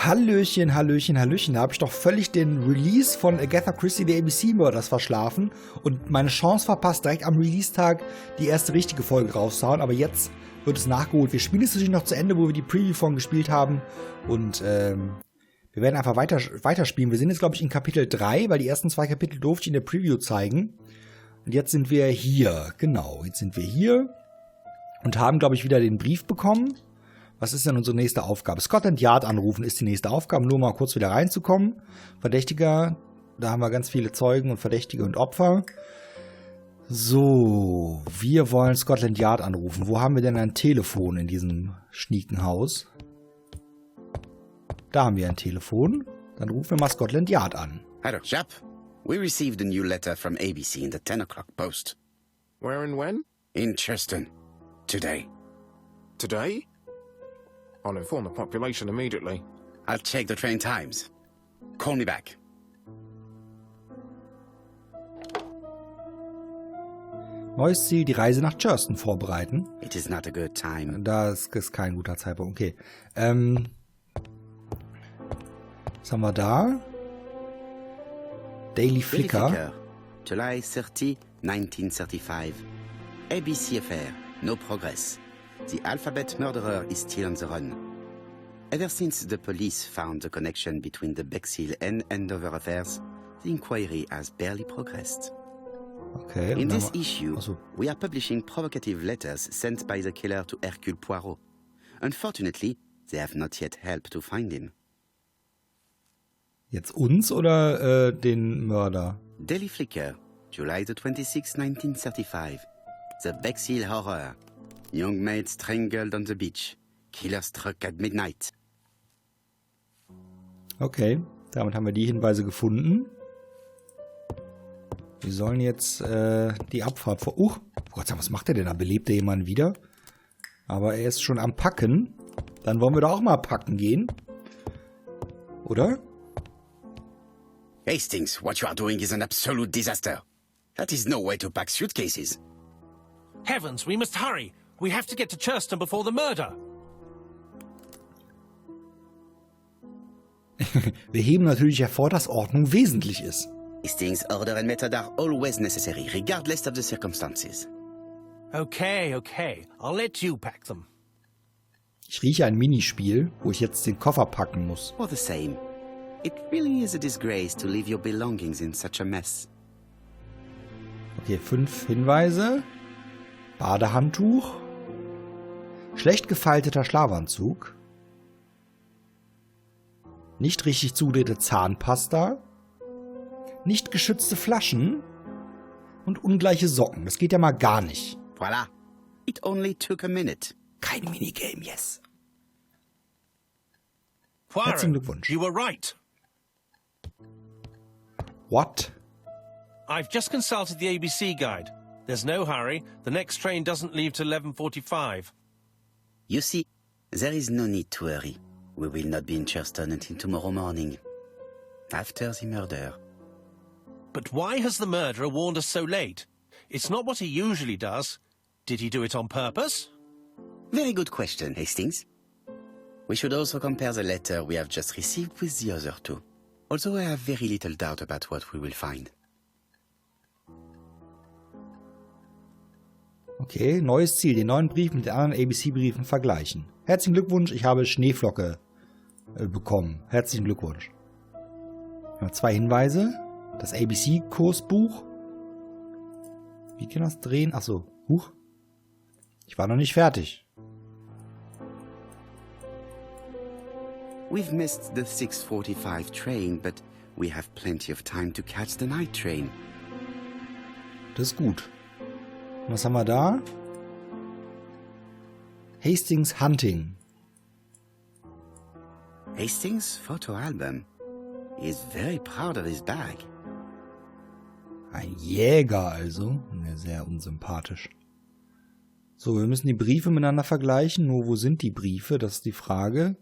Hallöchen, Hallöchen, Hallöchen. Da habe ich doch völlig den Release von Agatha Christie, der ABC-Murders, verschlafen und meine Chance verpasst, direkt am Release-Tag die erste richtige Folge rauszuhauen. Aber jetzt wird es nachgeholt. Wir spielen es natürlich noch zu Ende, wo wir die Preview von gespielt haben. Und wir werden einfach weiterspielen. Wir sind jetzt, glaube ich, in Kapitel 3, weil die ersten 2 Kapitel durfte ich in der Preview zeigen. Und jetzt sind wir hier. Genau, jetzt sind wir hier und haben, glaube ich, wieder den Brief bekommen. Was ist denn unsere nächste Aufgabe? Scotland Yard anrufen ist die nächste Aufgabe, nur mal kurz wieder reinzukommen. Verdächtiger, da haben wir ganz viele Zeugen und Verdächtige und Opfer. So, wir wollen Scotland Yard anrufen. Wo haben wir denn ein Telefon in diesem schnieken Haus? Da haben wir ein Telefon. Dann rufen wir mal Scotland Yard an. Hello, chap. We received a new letter from ABC in the 10 o'clock post. Where and when? In Churston. Today. Today? I'll inform the population immediately. I'll check the train times. Call me back. Neues Ziel, die Reise nach Churston vorbereiten. It is not a good time. Das ist kein guter Zeitpunkt. Okay. Was haben wir da? Daily Flicker. July 30, 1935. ABC affair. No progress. The alphabet murderer is still on the run. Ever since the police found the connection between the Bexhill and Andover affairs, the inquiry has barely progressed. Okay. In this issue, we are publishing provocative letters sent by the killer to Hercule Poirot. Unfortunately, they have not yet helped to find him. Jetzt uns oder den Mörder? Daily Flicker, July the 26th, 1935. The Bexhill horror. Young maid strangled on the beach. Killer struck at midnight. Okay, damit haben wir die Hinweise gefunden. Wir sollen jetzt die Abfahrt vor... Gott, was macht der denn da? Belebt der jemanden wieder? Aber er ist schon am Packen. Dann wollen wir doch auch mal packen gehen. Oder? Hastings, what you are doing is an absolute disaster. That is no way to pack suitcases. Heavens, we must hurry. We have to get to Churston before the murder. Wir heben natürlich hervor, dass Ordnung wesentlich ist. Hastings, order and method are always necessary, regardless of the circumstances. Okay. I'll let you pack them. Ich rieche ein Minispiel, wo ich jetzt den Koffer packen muss. Or the same. It really is a disgrace to leave your belongings in such a mess. Okay, 5 Hinweise. Badehandtuch. Schlecht gefalteter Schlafanzug. Nicht richtig zugedrehte Zahnpasta. Nicht geschützte Flaschen. Und ungleiche Socken. Das geht ja mal gar nicht. Voilà. It only took a minute. Kein Minigame, yes. Poirot, Herzlichen Glückwunsch. you were right. What? I've just consulted the ABC guide. There's no hurry. The next train doesn't leave till 11:45. You see, there is no need to hurry. We will not be in Churston until tomorrow morning. After the murder. But why has the murderer warned us so late? It's not what he usually does. Did he do it on purpose? Very good question, Hastings. We should also compare the letter we have just received with the other two. Although I have very little doubt about what we will find. Okay, neues Ziel. Den neuen Brief mit den anderen ABC-Briefen vergleichen. Herzlichen Glückwunsch, ich habe Schneeflocke bekommen. Herzlichen Glückwunsch. 2 Hinweise. Das ABC-Kursbuch. Wie kann das drehen? Achso, huch. Ich war noch nicht fertig. We've missed the 6:45 train, but we have plenty of time to catch the night train. Das ist gut. Was haben wir da? Hastings Hunting. Hastings' photo album. He is very proud of his bag. Ein Jäger also. Sehr unsympathisch. So, wir müssen die Briefe miteinander vergleichen. Nur wo sind die Briefe? Das ist die Frage.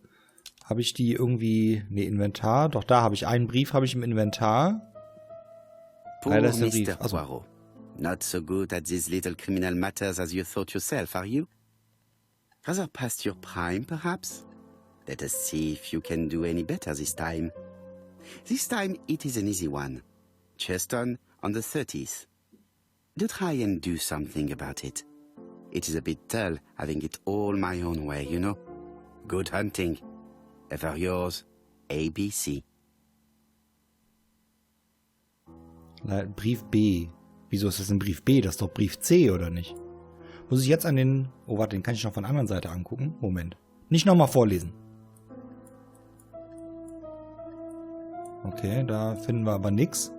Habe ich die irgendwie... Ne, Inventar. Doch, da habe ich einen Brief, habe ich im Inventar. Poor Das ist der Mr. Brief. Achso. Poirot. Not so good at these little criminal matters as you thought yourself, are you? Rather past your prime, perhaps? Let us see if you can do any better this time. This time it is an easy one. Just on the 30th. Do try and do something about it. It is a bit dull having it all my own way, you know. Good hunting. Ever yours, ABC. Brief B. Wieso ist das ein Brief B? Das ist doch Brief C, oder nicht? Muss ich jetzt an den... Oh, warte, den kann ich noch von der anderen Seite angucken. Moment. Nicht nochmal vorlesen. Okay, da finden wir aber nichts.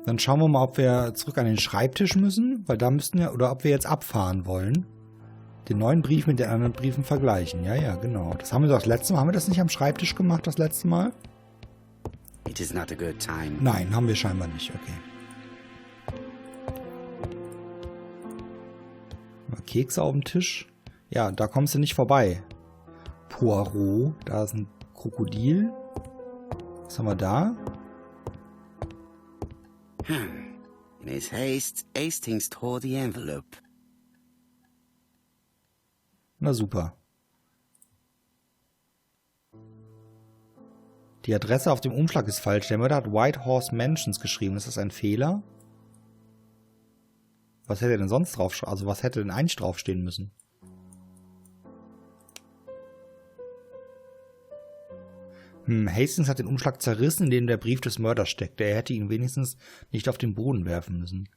Dann schauen wir mal, ob wir zurück an den Schreibtisch müssen. Weil da müssten wir... Oder ob wir jetzt abfahren wollen. Den neuen Brief mit den anderen Briefen vergleichen. Ja, ja, genau. Das haben wir doch das letzte Mal. Haben wir das nicht am Schreibtisch gemacht, das letzte Mal? It is not a good time. Nein, haben wir scheinbar nicht. Okay. Kekse auf dem Tisch. Ja, da kommst du nicht vorbei. Poirot. Da ist ein Krokodil. Was haben wir da? In his haste, Hastings tore the envelope. Na super. Die Adresse auf dem Umschlag ist falsch. Der Mörder hat White Horse Mansions geschrieben. Ist das ein Fehler? Was hätte denn sonst drauf? Also was hätte denn eigentlich draufstehen müssen? Hastings hat den Umschlag zerrissen, in dem der Brief des Mörders steckte. Er hätte ihn wenigstens nicht auf den Boden werfen müssen.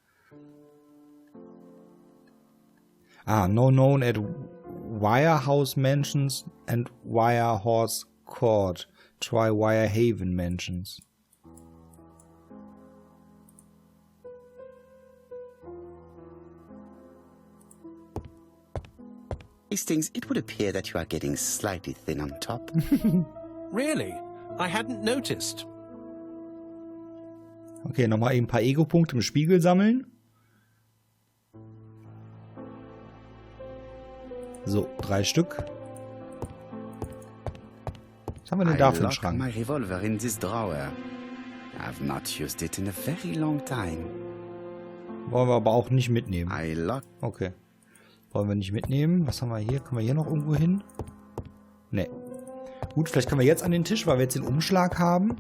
No known at Wirehouse Mansions and Wirehorse Court. Try Wirehaven Mansions. Hastings, it would appear that you are getting slightly thin on top. Really? I hadn't noticed. Okay, nochmal eben ein paar Ego-Punkte im Spiegel sammeln. So, 3 Stück. Was haben wir denn da für einen Schrank? My revolver in this drawer. I've not used it in a very long time. Wollen wir aber auch nicht mitnehmen. I lock. Okay. Wollen wir nicht mitnehmen. Was haben wir hier? Können wir hier noch irgendwo hin? Nee. Gut, vielleicht können wir jetzt an den Tisch, weil wir jetzt den Umschlag haben.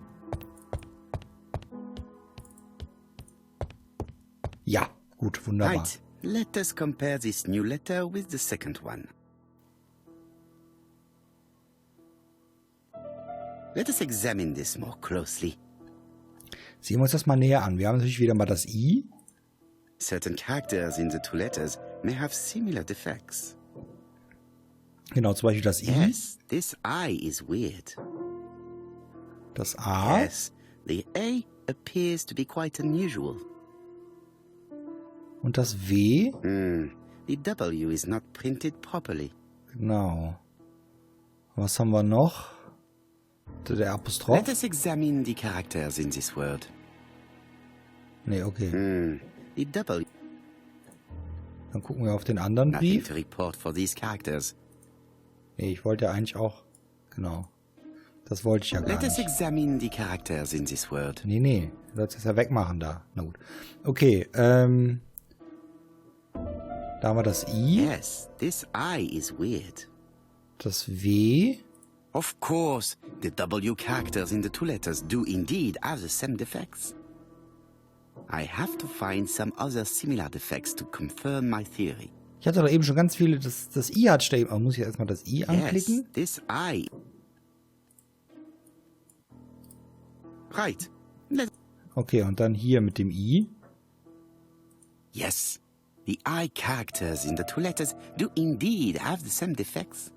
Ja, gut, wunderbar. Right. Let us compare this new letter with the second one. Let us examine this more closely. Sehen wir uns das mal näher an. Wir haben natürlich wieder mal das I. Certain characters in the two letters may have similar defects. Genau, zum Beispiel das I. Yes, this I is weird. Das A. Yes, the A appears to be quite unusual. Und das W. The W is not printed properly. Genau. Was haben wir noch? Der Apostroph. Let us examine the characters in this word. Nee, okay. The W. Dann gucken wir auf den anderen Nothing Brief. to report for these characters. Nee, ich wollte ja eigentlich auch... Genau. Das wollte ich ja gar Let us nicht. examine the characters in this word. Nee. Du sollst das ja wegmachen da. Na gut. Okay, Da haben wir das I. Yes, this I is weird. Das W. Of course, the W characters in the two letters do indeed have the same defects. I have to find some other similar defects to confirm my theory. Ich hatte doch eben schon ganz viele, das I hat stehen. Aber muss ich erstmal das I anklicken? Yes, this I. Right. Okay, und dann hier mit dem I. Yes, the I characters in the two letters do indeed have the same defects.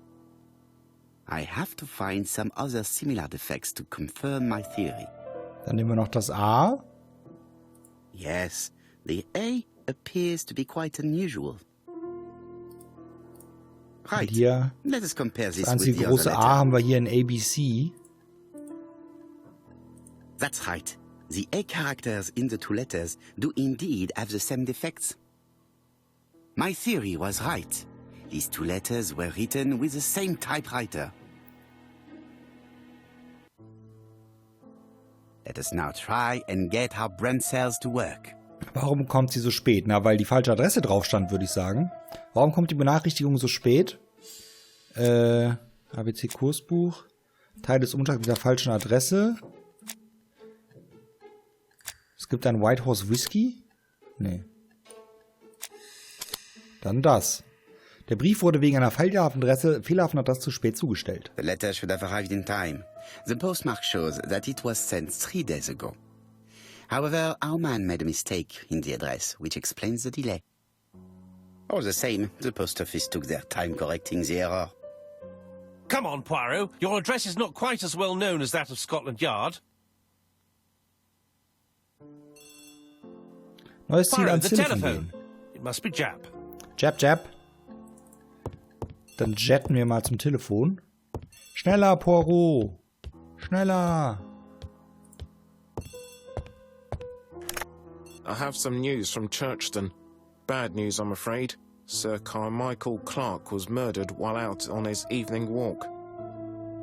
I have to find some other similar defects to confirm my theory. Dann nehmen wir noch das A. Yes, the A appears to be quite unusual. Right. Und hier Let us compare das this with einzige the große other A letter. haben wir hier in ABC. That's right. The A characters in the two letters do indeed have the same defects. My theory was right. These two letters were written with the same typewriter. Let us now try and get our brain cells to work. Warum kommt sie so spät? Na, weil die falsche Adresse drauf stand, würde ich sagen. Warum kommt die Benachrichtigung so spät? ABC-Kursbuch. Teil des Umschlags mit der falschen Adresse. Es gibt ein White Horse Whisky? Nee. Dann das. Der Brief wurde wegen einer fehlerhaften Adresse zu spät zugestellt. The letter should have arrived in time. The postmark shows that it was sent 3 days ago. However, our man made a mistake in the address, which explains the delay. All the same, the post office took their time correcting the error. Come on, Poirot. Your address is not quite as well known as that of Scotland Yard. Neues Ziel Poirot, ans the Telefon telephone. gehen. It must be Jap. Jab. Dann jetten wir mal zum Telefon. Schneller, Poirot. Schneller. I have some news from Churchton. Bad news, I'm afraid. Sir Carmichael Clark was murdered while out on his evening walk.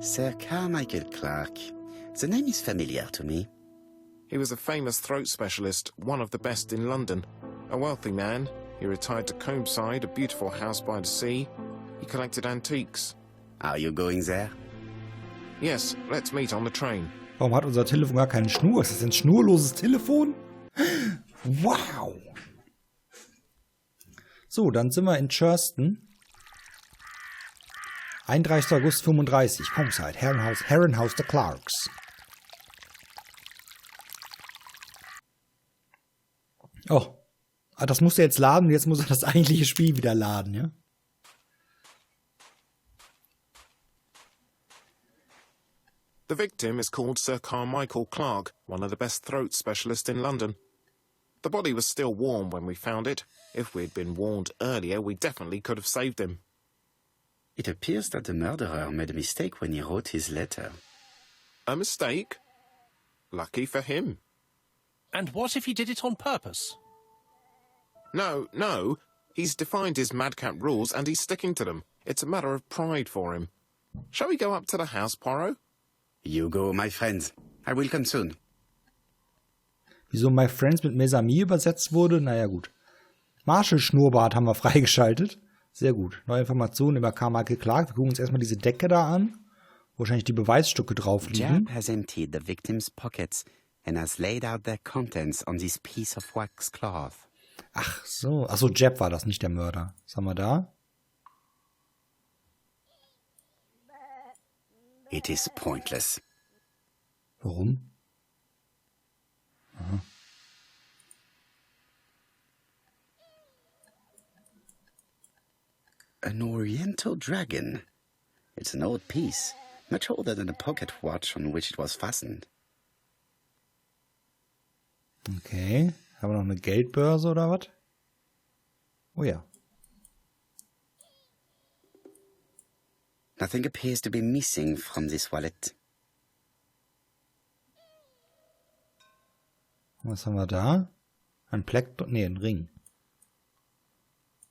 Sir Carmichael Clark. The name is familiar to me. He was a famous throat specialist, one of the best in London. A wealthy man, he retired to Combside, a beautiful house by the sea. He collected antiques. Are you going there? Yes, let's meet on the train. Warum hat unser Telefon gar keine Schnur? Ist das ein schnurloses Telefon? Wow. So, dann sind wir in Churston. 31. August 35. Combside, Herrenhaus der Clarks. Oh. Das musste jetzt laden. Jetzt muss er das eigentliche Spiel wieder laden, ja? The victim is called Sir Carmichael Clark, one of the best throat specialists in London. The body was still warm when we found it. If we'd been warned earlier, we definitely could have saved him. It appears that the murderer made a mistake when he wrote his letter. A mistake? Lucky for him. And what if he did it on purpose? No. He's defined his madcap rules and he's sticking to them. It's a matter of pride for him. Shall we go up to the house, Poirot? You go, my friends. I will come soon. Wieso My Friends mit Mes Amis übersetzt wurde? Naja, gut. Marshall-Schnurrbart haben wir freigeschaltet. Sehr gut. Neue Informationen über Carmichael Clark. Wir gucken uns erstmal diese Decke da an. Wo wahrscheinlich die Beweisstücke drauf liegen. Jab has emptied the victim's pockets and has laid out their contents on this piece of wax cloth. Ach so. Achso, Jab war das, nicht der Mörder. Was haben wir da? It is pointless. Warum? Aha. An oriental dragon. It's an old piece, much older than the pocket watch on which it was fastened. Okay. Haben wir noch eine Geldbörse oder was? Oh ja. Nothing appears to be missing from this wallet. Was haben wir da? Ein Plektron? Nee, ein Ring.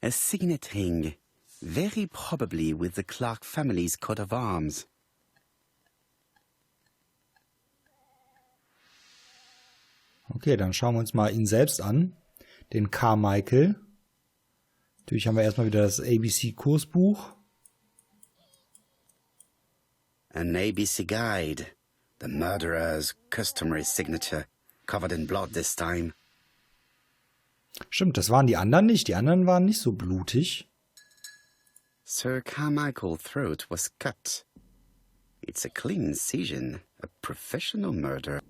A signet ring, very probably with the Clark family's coat of arms. Okay, dann schauen wir uns mal ihn selbst an. Den Carmichael. Natürlich haben wir erstmal wieder das ABC-Kursbuch. An ABC guide. The murderer's customary signature, covered in blood this time. Stimmt, das waren die anderen nicht. Die anderen waren nicht so blutig. Sir Carmichael's throat was cut. It's a clean incision, a professional murder.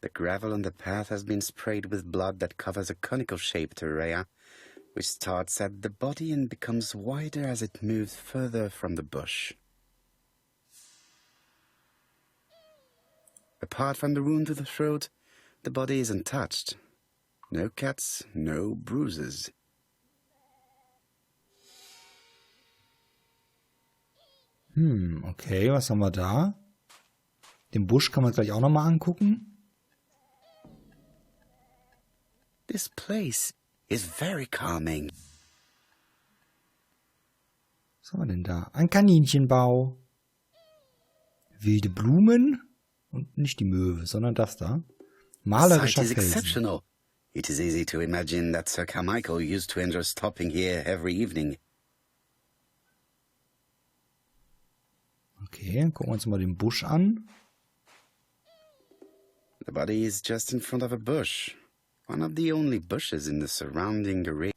The gravel on the path has been sprayed with blood that covers a conical-shaped area, which starts at the body and becomes wider as it moves further from the bush. Apart from the wound to the throat, the body is untouched. No cuts, no bruises. Okay, was haben wir da? Den Busch kann man gleich auch nochmal angucken. This place is very calming. Was haben wir denn da? Ein Kaninchenbau. Wilde Blumen. Und nicht die Möwe, sondern das da. Malerischer Sight is Felsen. exceptional. It is easy to imagine that Sir Carmichael used to enjoy stopping here every evening. Okay, gucken wir uns mal den Busch an. The body is just in front of a bush. One of the only bushes in the surrounding area.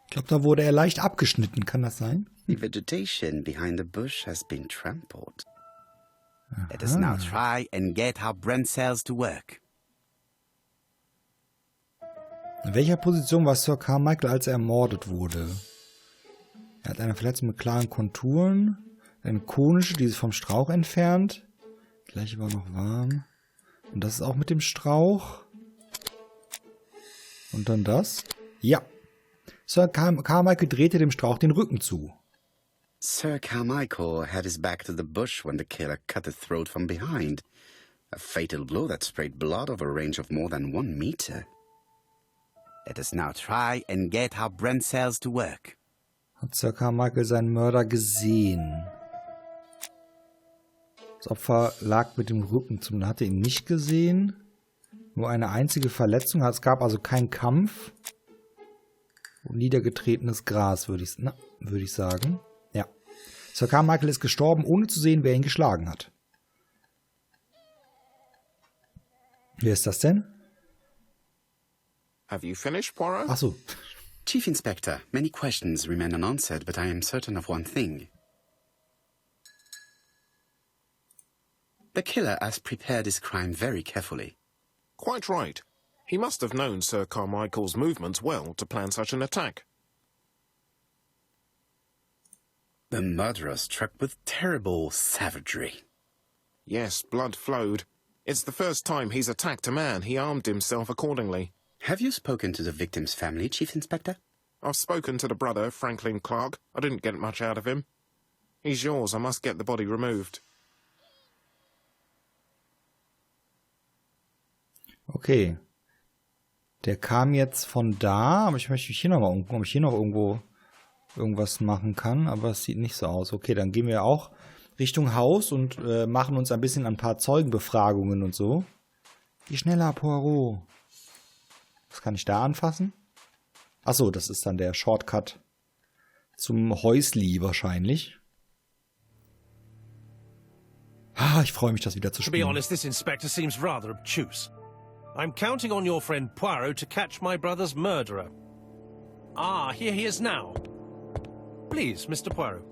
Ich glaube, da wurde er leicht abgeschnitten. Kann das sein? The vegetation behind the bush has been trampled. Let us now try and get our brain cells to work. In welcher Position war Sir Carmichael, als er ermordet wurde? Er hat eine Verletzung mit klaren Konturen, eine konische, die sich vom Strauch entfernt. Die gleiche war noch warm. Und das ist auch mit dem Strauch. Und dann das. Ja. Sir Carmichael drehte dem Strauch den Rücken zu. Sir Carmichael had his back to the bush when the killer cut the throat from behind. A fatal blow that sprayed blood over a range of more than 1 meter. Let us now try and get our brain cells to work. Hat Sir Carmichael seinen Mörder gesehen? Das Opfer lag mit dem Rücken zum... Hat er ihn nicht gesehen? Nur eine einzige Verletzung. Es gab also keinen Kampf. Und niedergetretenes Gras, würde ich sagen. Ja. Sir Carmichael ist gestorben, ohne zu sehen, wer ihn geschlagen hat. Wer ist das denn? Have you finished, Poirot? Ach so. Chief Inspector, many questions remain unanswered, but I am certain of one thing. The killer has prepared his crime very carefully. Quite right. He must have known Sir Carmichael's movements well to plan such an attack. The murderer struck with terrible savagery. Yes, blood flowed. It's the first time he's attacked a man. He armed himself accordingly. Have you spoken to the victim's family, Chief Inspector? I've spoken to the brother, Franklin Clark. I didn't get much out of him. He's yours. I must get the body removed. Okay. Der kam jetzt von da, aber ich möchte mich hier nochmal umgucken, ob ich hier noch irgendwas machen kann, aber es sieht nicht so aus. Okay, dann gehen wir auch Richtung Haus und machen uns ein bisschen an ein paar Zeugenbefragungen und so. Geh schneller, Poirot. Was kann ich da anfassen? Achso, das ist dann der Shortcut zum Häusli wahrscheinlich. Ah, ich freue mich, das wieder zu To be spielen. honest, this inspector seems rather obtuse. I'm counting on your friend Poirot to catch my brother's murderer. Ah, here he is now. Please, Mr. Poirot.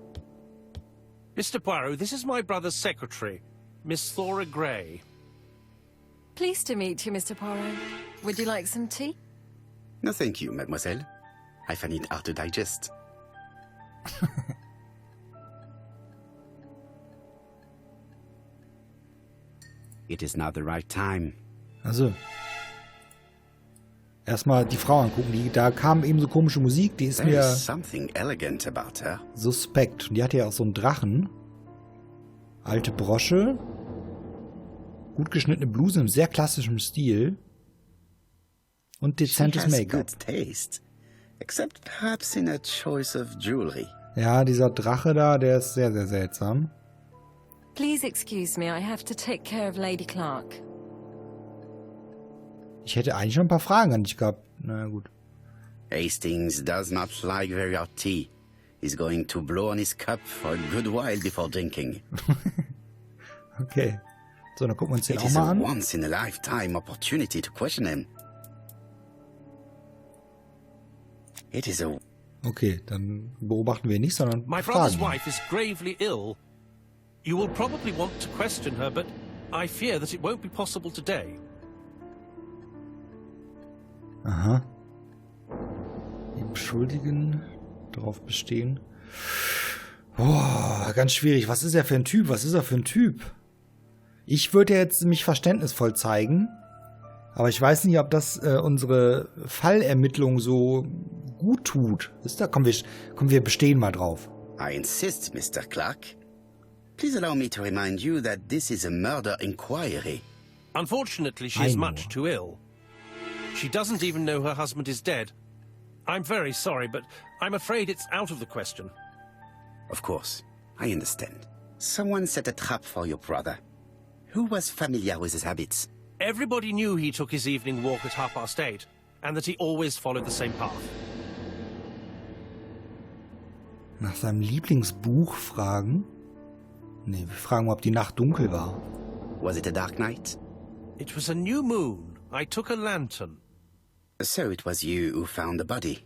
Mr. Poirot, this is my brother's secretary, Miss Thora Gray. Pleased to meet you, Mr. Poirot. Would you like some tea? No, thank you, mademoiselle. I find it hard to digest. It is now the right time. Also. Erstmal die Frau angucken. Da kam eben so komische Musik, die ist There mir is something elegant about her. suspekt. Und die hatte ja auch so einen Drachen. Alte Brosche. Gut geschnittene Bluse im sehr klassischen Stil. Und She dezentes has Make-up. good taste, except perhaps in her choice of jewelry. Ja, dieser Drache da, der ist sehr, sehr seltsam. Please excuse me, I have to take care of Lady Clark. Ich hätte eigentlich schon ein paar Fragen an dich gehabt. Na gut. Hastings does not like very hot tea. He's going to blow on his cup for a good while before drinking. Okay. So, dann gucken wir uns den It auch is mal a an. once-in-a-lifetime opportunity to question him. It is a... Okay, dann beobachten wir ihn nicht, sondern My brother's fragen. wife is gravely ill. You will probably want to question her, but I fear that it won't be possible today. Aha. Die Beschuldigen darauf bestehen. Boah, ganz schwierig. Was ist er für ein Typ? Was ist er für ein Typ? Ich würde jetzt mich verständnisvoll zeigen, aber ich weiß nicht, ob das unsere Fallermittlung so gut tut. Ist da? Komm, wir bestehen mal drauf. I insist, Mr. Clark. Please allow me to remind you that this is a murder inquiry. Unfortunately, she I is know. much too ill. She doesn't even know her husband is dead. I'm very sorry, but I'm afraid it's out of the question. Of course, I understand. Someone set a trap for your brother. Who was familiar with his habits? Everybody knew he took his evening walk at 8:30, and that he always followed the same path. Nach seinem Lieblingsbuch fragen? Nee, wir fragen mal, ob die Nacht dunkel war. Was it a dark night? It was a new moon. I took a lantern. So it was you who found the body.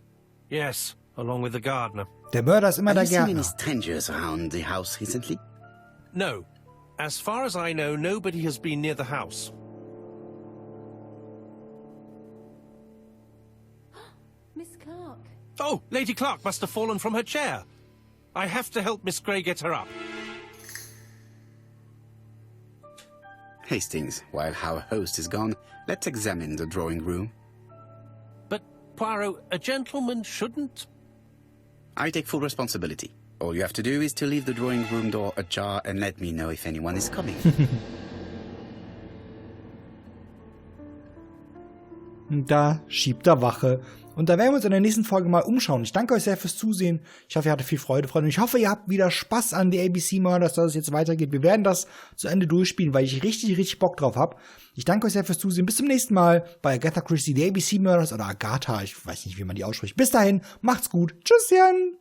Yes, along with the gardener. Der Mörder ist immer Have der you seen any Gärtner. strangers around the house recently? No. As far as I know, nobody has been near the house. Miss Clark. Oh, Lady Clark must have fallen from her chair. I have to help Miss Grey get her up. Hastings, while our host is gone, let's examine the drawing room. But, Poirot, a gentleman shouldn't... I take full responsibility. All you have to do is to leave the drawing room door ajar and let me know if anyone is coming. Und da schiebt er Wache. Und da werden wir uns in der nächsten Folge mal umschauen. Ich danke euch sehr fürs Zusehen. Ich hoffe, ihr hattet viel Freude, Freunde. Und ich hoffe, ihr habt wieder Spaß an die ABC Murders, dass es jetzt weitergeht. Wir werden das zu Ende durchspielen, weil ich richtig Bock drauf habe. Ich danke euch sehr fürs Zusehen. Bis zum nächsten Mal bei Agatha Christie, die ABC Murders oder Agatha. Ich weiß nicht, wie man die ausspricht. Bis dahin, macht's gut. Tschüsschen.